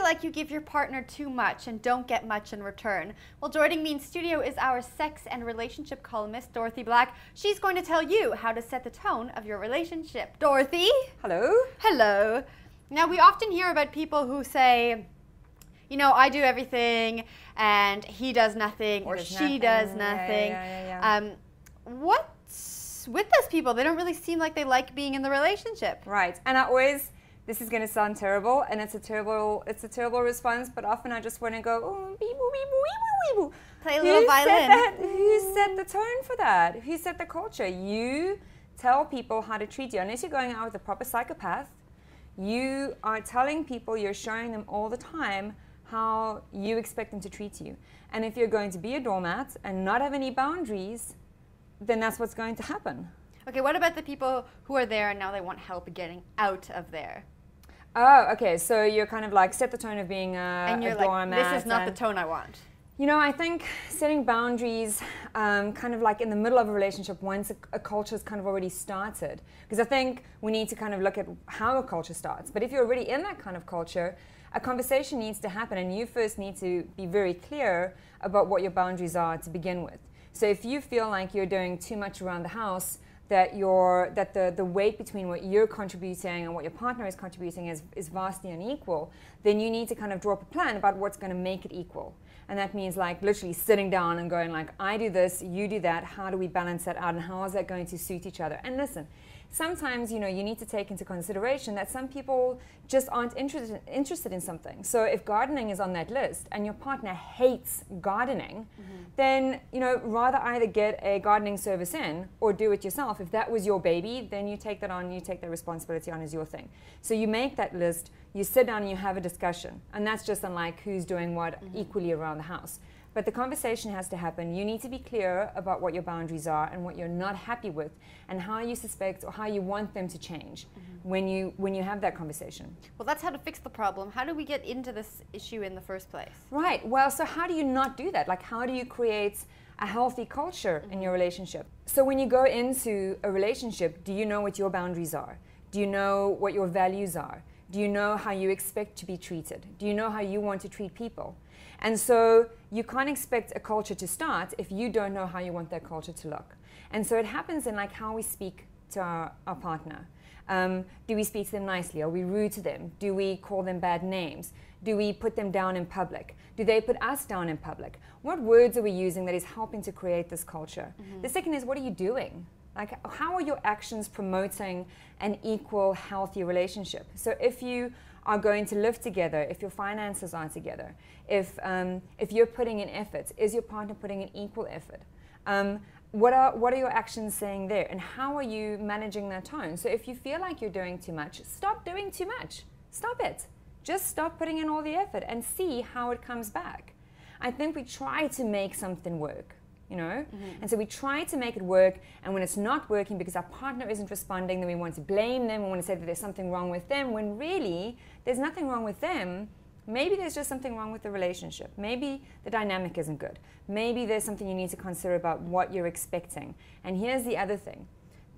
like you give your partner too much and don't get much in return? Well, joining me in studio is our sex and relationship columnist, Dorothy Black. She's going to tell you how to set the tone of your relationship. Dorothy? Hello. Hello. Now, we often hear about people who say, you know, I do everything and he does nothing or she does nothing. What's with those people? They don't really seem like they like being in the relationship. Right. And I always, this is going to sound terrible, and it's a terrible response, but often I just want to go, oh, beep, boop, beep, boop, beep, boop, beep. Play a little violin. Who set the tone for that? Who set the culture? You tell people how to treat you. Unless you're going out with a proper psychopath, you are telling people, you're showing them all the time how you expect them to treat you. And if you're going to be a doormat and not have any boundaries, then that's what's going to happen. Okay, what about the people who are there and now they want help getting out of there? Oh, okay, so you're kind of like set the tone of being and you're a like, doormat. this is not the tone I want. You know, I think setting boundaries kind of like in the middle of a relationship once a culture's kind of already started. Because I think we need to kind of look at how a culture starts. But if you're already in that kind of culture, a conversation needs to happen, and you first need to be very clear about what your boundaries are to begin with. So if you feel like you're doing too much around the house, that the weight between what you're contributing and what your partner is contributing is vastly unequal, then you need to kind of draw up a plan about what's going to make it equal. And that means like literally sitting down and going like, I do this, you do that, how do we balance that out, and how is that going to suit each other? And listen, sometimes, you know, you need to take into consideration that some people just aren't interested in something. So if gardening is on that list and your partner hates gardening, then, you know, rather either get a gardening service in or do it yourself. If that was your baby, then you take that on, you take the responsibility on as your thing. So you make that list, you sit down and you have a discussion. And that's just on like who's doing what equally around the house. But the conversation has to happen. You need to be clear about what your boundaries are and what you're not happy with and how you suspect or how you want them to change when you have that conversation. Well, that's how to fix the problem. How do we get into this issue in the first place? Right. Well, so how do you not do that? Like, how do you create a healthy culture in your relationship? So when you go into a relationship, do you know what your boundaries are? Do you know what your values are? Do you know how you expect to be treated? Do you know how you want to treat people? And so you can't expect a culture to start if you don't know how you want that culture to look. And so it happens in like how we speak to our partner. Do we speak to them nicely? Are we rude to them? Do we call them bad names? Do we put them down in public? Do they put us down in public? What words are we using that is helping to create this culture? The second is, what are you doing? Like, how are your actions promoting an equal, healthy relationship? So if you are going to live together, if your finances are together, if you're putting in effort, is your partner putting in equal effort? What are your actions saying there? And how are you managing that tone? So if you feel like you're doing too much, stop doing too much. Stop it. Just stop putting in all the effort and see how it comes back. I think we try to make something work, you know? And so we try to make it work, and when it's not working because our partner isn't responding, then we want to blame them, we want to say that there's something wrong with them, when really there's nothing wrong with them. Maybe there's just something wrong with the relationship. Maybe the dynamic isn't good. Maybe there's something you need to consider about what you're expecting. And here's the other thing.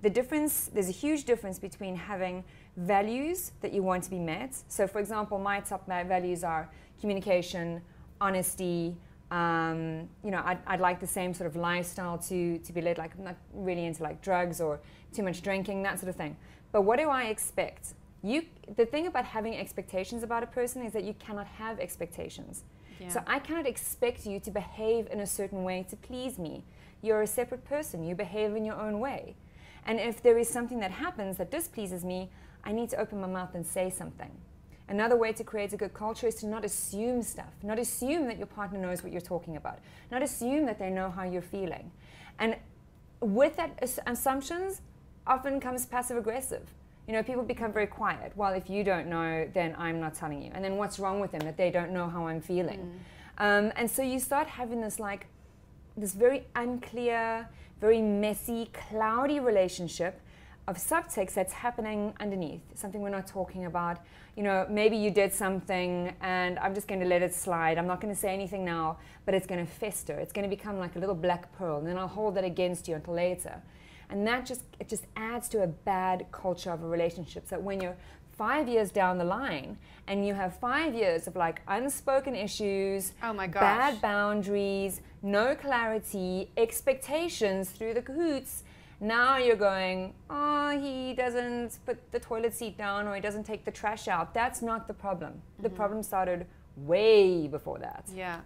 There's a huge difference between having values that you want to be met. So for example, my top values are communication, honesty, you know, I'd like the same sort of lifestyle to be led, like I'm not really into like drugs or too much drinking, that sort of thing. But what do I expect? The thing about having expectations about a person is that you cannot have expectations. Yeah. So I cannot expect you to behave in a certain way to please me. You're a separate person. You behave in your own way. And if there is something that happens that displeases me, I need to open my mouth and say something. Another way to create a good culture is to not assume stuff. Not assume that your partner knows what you're talking about. Not assume that they know how you're feeling. And with that assumptions often comes passive aggressive. You know, people become very quiet. Well, if you don't know, then I'm not telling you. And then what's wrong with them that they don't know how I'm feeling? And so you start having this like, this very unclear, very messy, cloudy relationship of subtext that's happening underneath, something we're not talking about. You know, maybe you did something and I'm just going to let it slide. I'm not going to say anything now, but it's going to fester. It's going to become like a little black pearl, and then I'll hold that against you until later. And that just adds to a bad culture of a relationship. So that when you're 5 years down the line and you have 5 years of like unspoken issues, oh my gosh, bad boundaries, no clarity, expectations through the cahoots. Now you're going, oh, he doesn't put the toilet seat down or he doesn't take the trash out. That's not the problem. The problem started way before that. Yeah.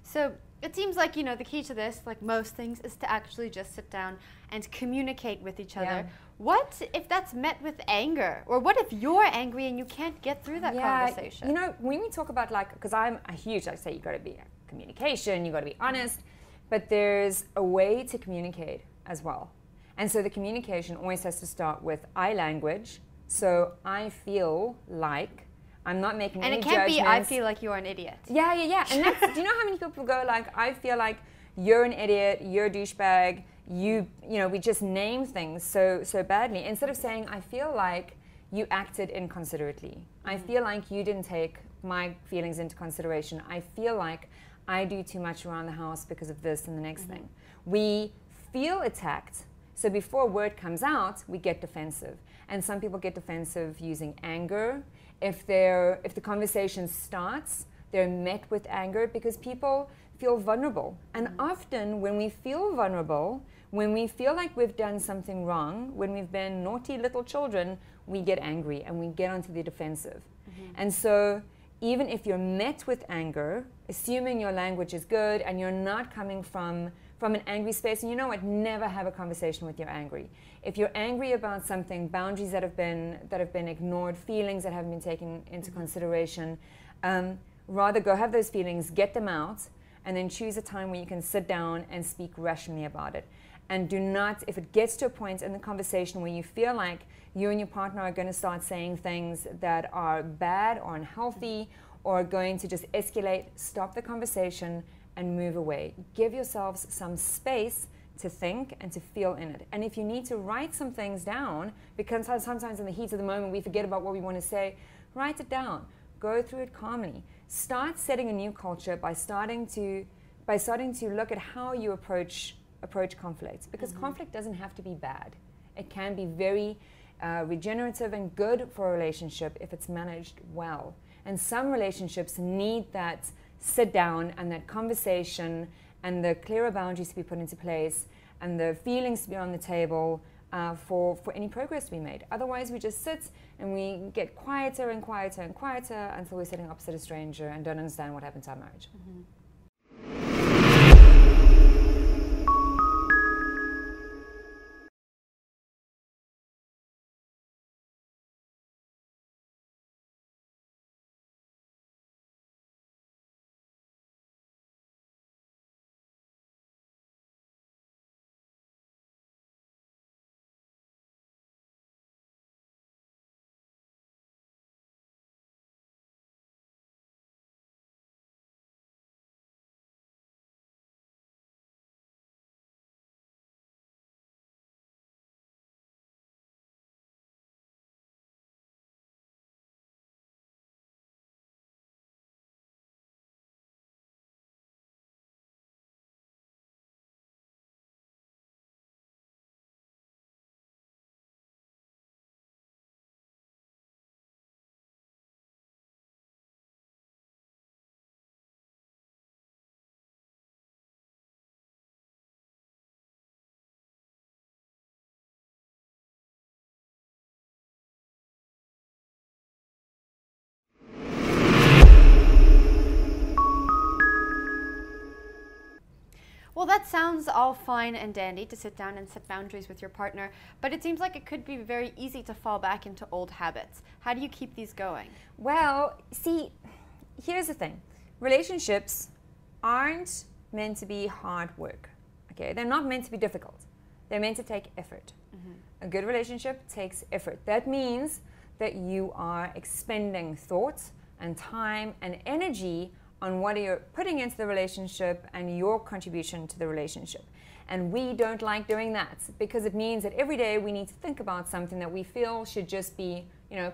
So it seems like, you know, the key to this, like most things, is to actually just sit down and communicate with each other. Yeah. What if that's met with anger? Or what if you're angry and you can't get through that conversation? You know, when we talk about like, because I'm a huge, I say you got to be communication, you got to be honest, but there's a way to communicate as well. And so the communication always has to start with I language. So I feel like, I'm not making any judgments. And it can't be, I feel like you're an idiot. Yeah. And that's, do you know how many people go like, I feel like you're an idiot, you're a douchebag, you know, we just name things so badly. Instead of saying, I feel like you acted inconsiderately. I feel like you didn't take my feelings into consideration. I feel like I do too much around the house because of this and the next thing. We feel attacked. So before a word comes out, we get defensive. And some people get defensive using anger. If the conversation starts, they're met with anger because people feel vulnerable. And often when we feel vulnerable, when we feel like we've done something wrong, when we've been naughty little children, we get angry and we get onto the defensive. And so even if you're met with anger, assuming your language is good and you're not coming from an angry space, and you know what, never have a conversation with you're angry. If you're angry about something, boundaries that have been ignored, feelings that haven't been taken into consideration, rather go have those feelings, get them out, and then choose a time where you can sit down and speak rationally about it. And do not, if it gets to a point in the conversation where you feel like you and your partner are going to start saying things that are bad or unhealthy or going to just escalate, stop the conversation and move away. Give yourselves some space to think and to feel in it. And if you need to write some things down, because sometimes in the heat of the moment we forget about what we want to say, write it down. Go through it calmly. Start setting a new culture by starting to look at how you approach conflict. Because conflict doesn't have to be bad. It can be very regenerative and good for a relationship if it's managed well. And some relationships need that sit down and that conversation and the clearer boundaries to be put into place and the feelings to be on the table for any progress to be made. Otherwise, we just sit and we get quieter and quieter and quieter until we're sitting opposite a stranger and don't understand what happened to our marriage. Well, that sounds all fine and dandy to sit down and set boundaries with your partner, but it seems like it could be very easy to fall back into old habits. How do you keep these going? Well, see, here's the thing. Relationships aren't meant to be hard work. Okay, they're not meant to be difficult. They're meant to take effort. A good relationship takes effort. That means that you are expending thought and time and energy on what you're putting into the relationship and your contribution to the relationship. And we don't like doing that because it means that every day we need to think about something that we feel should just be,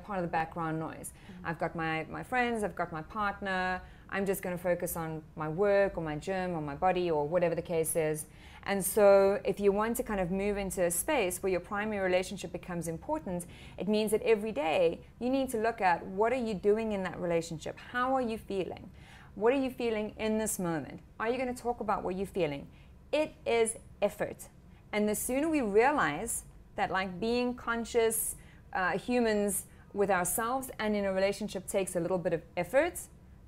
part of the background noise. I've got my friends, I've got my partner, I'm just going to focus on my work or my gym or my body or whatever the case is. And so if you want to kind of move into a space where your primary relationship becomes important, it means that every day you need to look at what are you doing in that relationship? How are you feeling? What are you feeling in this moment? Are you going to talk about what you're feeling? It is effort. And the sooner we realize that like being conscious humans with ourselves and in a relationship takes a little bit of effort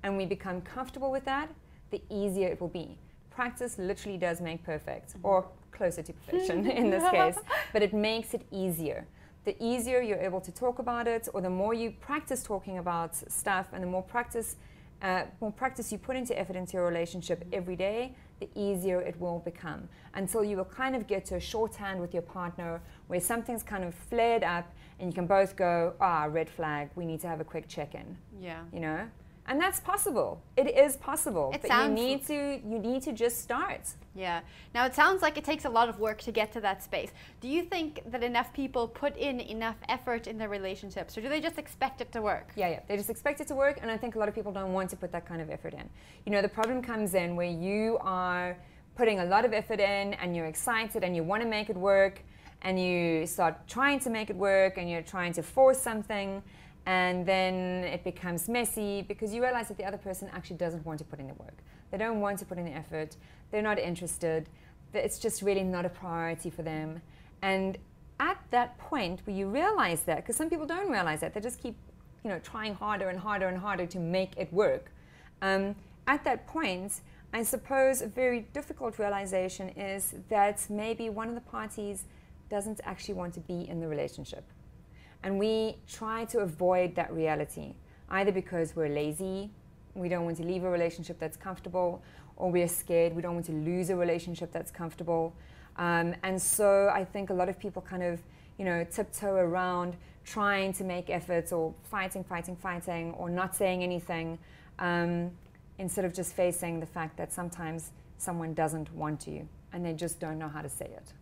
and we become comfortable with that, the easier it will be. Practice literally does make perfect, or closer to perfection in this case, but it makes it easier. The easier you're able to talk about it, or the more you practice talking about stuff and the more practice you put into effort into your relationship every day, the easier it will become. Until you will kind of get to a shorthand with your partner where something's kind of flared up and you can both go, red flag, we need to have a quick check-in. Yeah. And that's possible. It is possible. But you need to just start. Yeah. Now it sounds like it takes a lot of work to get to that space. Do you think that enough people put in enough effort in their relationships, or do they just expect it to work? Yeah. They just expect it to work, and I think a lot of people don't want to put that kind of effort in. The problem comes in where you are putting a lot of effort in and you're excited and you want to make it work and you start trying to make it work and you're trying to force something. And then it becomes messy because you realize that the other person actually doesn't want to put in the work. They don't want to put in the effort. They're not interested. It's just really not a priority for them. And at that point where you realize that, because some people don't realize that, they just keep trying harder and harder and harder to make it work. At that point, I suppose a very difficult realization is that maybe one of the parties doesn't actually want to be in the relationship. And we try to avoid that reality, either because we're lazy, we don't want to leave a relationship that's comfortable, or we're scared, we don't want to lose a relationship that's comfortable. And so I think a lot of people kind of, tiptoe around trying to make efforts or fighting, or not saying anything, instead of just facing the fact that sometimes someone doesn't want you and they just don't know how to say it.